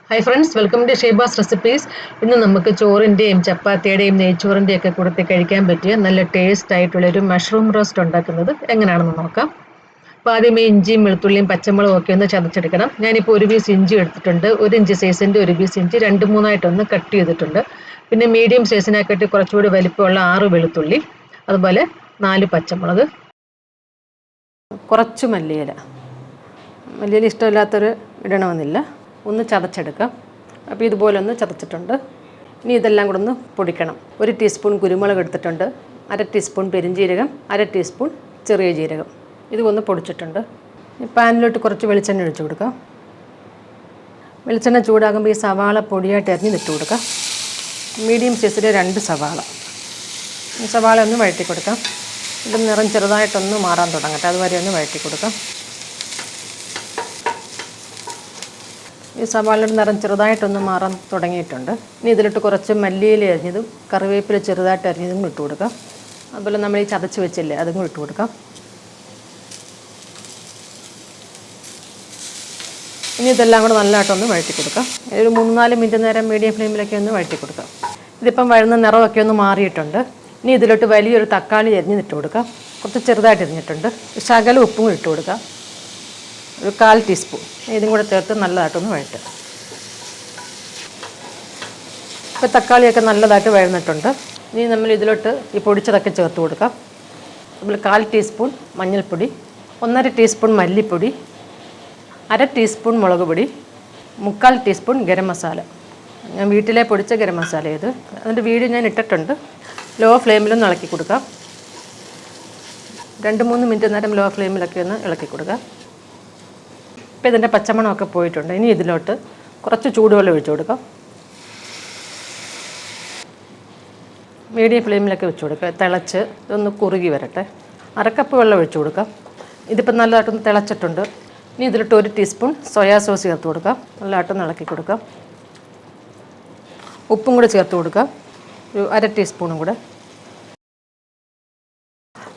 Hi friends, welcome to Sheba's recipes. ഇന്ന് നമുക്ക് ചോറിൻ്റെയും ചപ്പാത്തിയുടെയും നെയ്ച്ചോറിൻ്റെയും ഒക്കെ കൂടത്തി കഴിക്കാൻ പറ്റിയ നല്ല ടേസ്റ്റ് ആയിട്ടുള്ളൊരു മഷ്റൂം റോസ്റ്റ് ഉണ്ടാക്കുന്നത് എങ്ങനെയാണെന്ന് നോക്കാം. അപ്പോൾ ആദ്യമേ ഇഞ്ചിയും വെളുത്തുള്ളിയും പച്ചമുളകും ഒക്കെ ഒന്ന് ചതച്ചെടുക്കണം. ഞാനിപ്പോൾ ഒരു പീസ് ഇഞ്ചി എടുത്തിട്ടുണ്ട്. 1 ഇഞ്ച് സൈസിൻ്റെ ഒരു പീസ് ഇഞ്ചി 2-3 കട്ട് ചെയ്തിട്ടുണ്ട്. പിന്നെ മീഡിയം സൈസിനെക്കാട്ടി കുറച്ചുകൂടി വലിപ്പമുള്ള 6 വെളുത്തുള്ളി, അതുപോലെ 4 പച്ചമുളക്, കുറച്ച് മല്ലിയില. മല്ലിയില ഇഷ്ടമില്ലാത്തൊരു ഇടണമെന്നില്ല. ഒന്ന് ചതച്ചെടുക്കാം. അപ്പോൾ ഇതുപോലെ ഒന്ന് ചതച്ചിട്ടുണ്ട്. ഇനി ഇതെല്ലാം കൂടെ ഒന്ന് പൊടിക്കണം. 1 ടീസ്പൂൺ കുരുമുളക് എടുത്തിട്ടുണ്ട്, 1/2 ടീസ്പൂൺ പെരിഞ്ജീരകം, 1/2 ടീസ്പൂൺ ചെറിയ ജീരകം. ഇത് ഒന്ന് പൊടിച്ചിട്ടുണ്ട്. പാനിലോട്ട് കുറച്ച് വെളിച്ചെണ്ണ ഒഴിച്ചു കൊടുക്കാം. വെളിച്ചെണ്ണ ചൂടാകുമ്പോൾ ഈ സവാള പൊടിയായിട്ട് അരിഞ്ഞിട്ട് കൊടുക്കാം. മീഡിയം സൈസിൽ 2 സവാള. സവാള ഒന്ന് വഴറ്റി കൊടുക്കാം. ഇത് നിറം ചെറുതായിട്ടൊന്ന് മാറാൻ തുടങ്ങട്ടെ, അതുവരെ ഒന്ന് വഴറ്റി കൊടുക്കാം. ഈ സവാളയുടെ നിറം ചെറുതായിട്ടൊന്ന് മാറാൻ തുടങ്ങിയിട്ടുണ്ട്. ഇനി ഇതിലിട്ട് കുറച്ച് മല്ലിയില അരിഞ്ഞതും കറിവേപ്പില ചെറുതായിട്ട് അരിഞ്ഞതും ഇട്ട് കൊടുക്കാം. അതുപോലെ നമ്മൾ ഈ ചതച്ച് വെച്ചില്ലേ, അതും ഇട്ട് കൊടുക്കാം. ഇനി ഇതെല്ലാം കൂടെ നല്ലതായിട്ടൊന്ന് വഴറ്റി കൊടുക്കാം. ഒരു 3-4 മിനിറ്റ് നേരം മീഡിയം ഫ്ലെയിമിലൊക്കെ ഒന്ന് വഴറ്റി കൊടുക്കാം. ഇതിപ്പം വഴുന്ന നിറമൊക്കെ ഒന്ന് മാറിയിട്ടുണ്ട്. ഇനി ഇതിലോട്ട് വലിയൊരു തക്കാളി അരിഞ്ഞിട്ട് കൊടുക്കാം. കുറച്ച് ചെറുതായിട്ട് അരിഞ്ഞിട്ടുണ്ട്. ശകലം ഉപ്പും ഇട്ട് കൊടുക്കാം. ഒരു 1/4 ടീസ്പൂൺ. ഇതും കൂടെ ചേർത്ത് നല്ലതായിട്ടൊന്ന് വഴറ്റുക. ഇപ്പോൾ തക്കാളിയൊക്കെ നല്ലതായിട്ട് വഴന്നിട്ടുണ്ട്. ഇനി നമ്മൾ ഇതിലോട്ട് ഈ പൊടിച്ചതൊക്കെ ചേർത്ത് കൊടുക്കാം. നമ്മൾ 1/4 ടീസ്പൂൺ മഞ്ഞൾപ്പൊടി, 1/2 ടീസ്പൂൺ മല്ലിപ്പൊടി, 1/2 ടീസ്പൂൺ മുളക് പൊടി, 3/4 ടീസ്പൂൺ ഗരം മസാല. ഞാൻ വീട്ടിലെ പൊടിച്ച ഗരം മസാല ഇത്. അതിൻ്റെ വീഡിയോ ഞാൻ ഇട്ടിട്ടുണ്ട്. ലോ ഫ്ലെയിമിലൊന്ന് ഇളക്കി കൊടുക്കാം. 2-3 മിനിറ്റ് നേരം ലോ ഫ്ലെയിമിലൊക്കെ ഒന്ന് ഇളക്കി കൊടുക്കാം. ഇപ്പോൾ ഇതിൻ്റെ പച്ചമണമൊക്കെ പോയിട്ടുണ്ട്. ഇനി ഇതിലോട്ട് കുറച്ച് ചൂടുവെള്ളം ഒഴിച്ചു കൊടുക്കാം. മീഡിയം ഫ്ലെയിമിലൊക്കെ വെച്ച് കൊടുക്കുക. തിളച്ച് ഇതൊന്ന് കുറുകി വരട്ടെ. 1/2 കപ്പ് വെള്ളം ഒഴിച്ചു കൊടുക്കാം. ഇതിപ്പോൾ നല്ലതായിട്ടൊന്ന് തിളച്ചിട്ടുണ്ട്. ഇനി ഇതിലോട്ട് 1 ടീസ്പൂൺ സോയാ സോസ് ചേർത്ത് കൊടുക്കാം. നല്ലതായിട്ടൊന്ന് ഇളക്കി കൊടുക്കാം. ഉപ്പും കൂടെ ചേർത്ത് കൊടുക്കാം. ഒരു 1/2 ടീസ്പൂണും കൂടെ.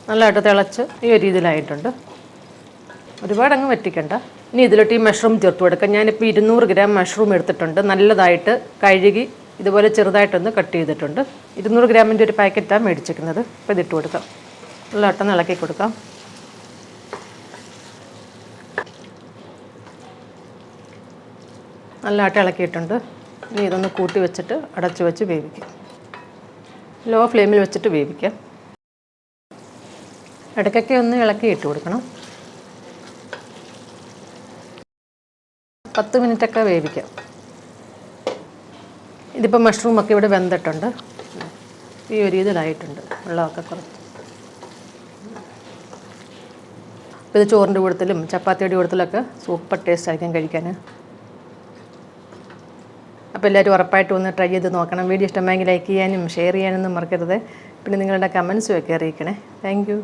നല്ലതായിട്ട് തിളച്ച് ഈ ഒരു രീതിയിലായിട്ടുണ്ട്. ഒരുപാട് അങ്ങ് വറ്റിക്കണ്ട. ഇനി ഇതിലോട്ട് ഈ മഷ്റൂം ചേർത്ത് കൊടുക്കാം. ഞാനിപ്പോൾ 200 ഗ്രാം മഷ്റൂം എടുത്തിട്ടുണ്ട്. നല്ലതായിട്ട് കഴുകി ഇതുപോലെ ചെറുതായിട്ടൊന്ന് കട്ട് ചെയ്തിട്ടുണ്ട്. 200 ഗ്രാമിൻ്റെ ഒരു പാക്കറ്റാണ് മേടിച്ചിരിക്കുന്നത്. അപ്പോൾ ഇതിട്ട് കൊടുക്കാം. നല്ലതായിട്ടൊന്ന് ഇളക്കി കൊടുക്കാം. നല്ലതായിട്ട് ഇളക്കിയിട്ടുണ്ട്. ഇനി ഇതൊന്ന് കൂട്ടി വെച്ചിട്ട് അടച്ചു വെച്ച് വേവിക്കാം. ലോ ഫ്ലെയിമിൽ വെച്ചിട്ട് വേവിക്കാം. ഇടയ്ക്കൊക്കെ ഒന്ന് ഇളക്കി ഇട്ട് കൊടുക്കണം. 10 മിനിറ്റൊക്കെ വേവിക്കാം. ഇതിപ്പോൾ മഷ്റൂമൊക്കെ ഇവിടെ വെന്തിട്ടുണ്ട്. ഈ ഒരു ഇതിലായിട്ടുണ്ട്. വെള്ളമൊക്കെ കുറച്ച്. അപ്പോൾ ഇത് ചോറിൻ്റെ കൂട്ടത്തിലും ചപ്പാത്തിയുടെ കൂട്ടത്തിലൊക്കെ സൂപ്പർ ടേസ്റ്റ് ആയിരിക്കും കഴിക്കാൻ. അപ്പോൾ എല്ലാവരും ഉറപ്പായിട്ട് ഒന്ന് ട്രൈ ചെയ്ത് നോക്കണം. വീഡിയോ ഇഷ്ടമായെങ്കിൽ ലൈക്ക് ചെയ്യാനും ഷെയർ ചെയ്യാനൊന്നും മറക്കരുത്. പിന്നെ നിങ്ങളുടെ കമൻസും ഒക്കെ അറിയിക്കണേ. Thank you.